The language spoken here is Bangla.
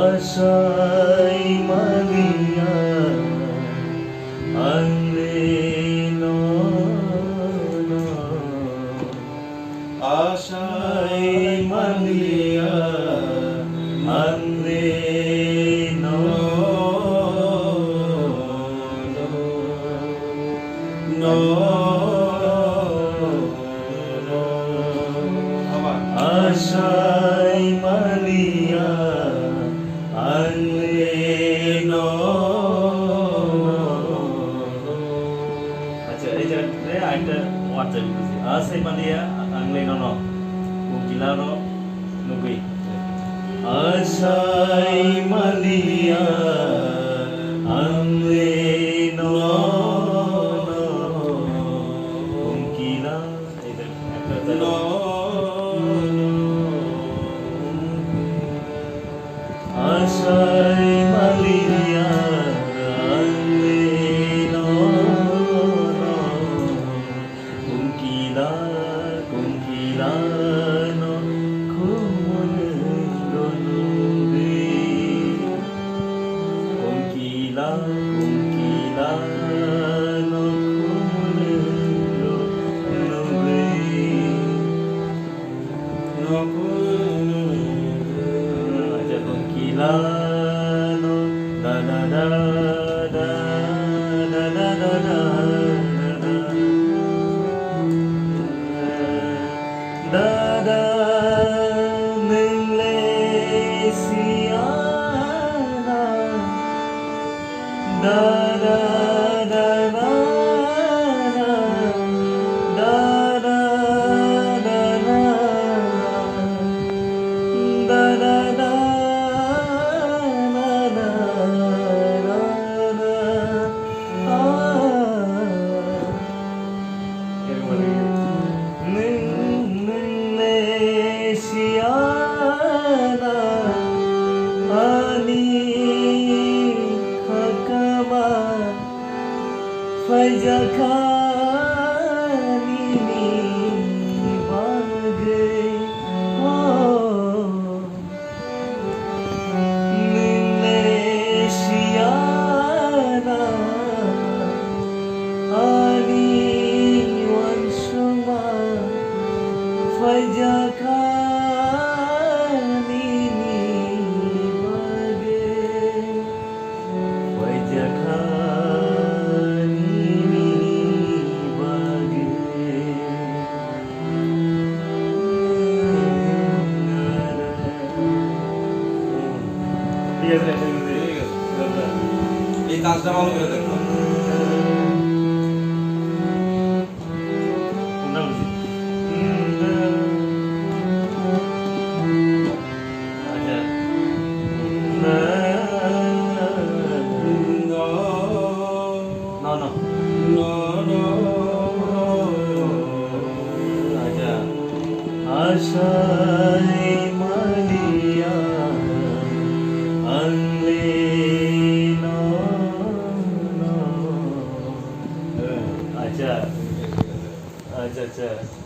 আশাই মালিয়া আনলে আশাই মালিয়া আনলে আশাই মালিয়া আনলে আচ্ছা এই জায়গাটাতে আরেকটা ওয়ার্ড চাই বলছি আশাই মালিয়া আনলে কোকিলা নবী আশাই মালিয়া আনলে কোকিলা এটা একটা আশাই মালিয়া আনলে কোকিলা কোকিলা কোকিলা কোকিলা Milano da da da da da da da da da da Malaysiana da da da da da da da da da Malaysiana ani hakama fajakani bagai Malaysiana ani wansuma fajakani এই কাজটা ভালো করে দেখো আশাই মালিয়া আনলে আচ্ছা আচ্ছা আচ্ছা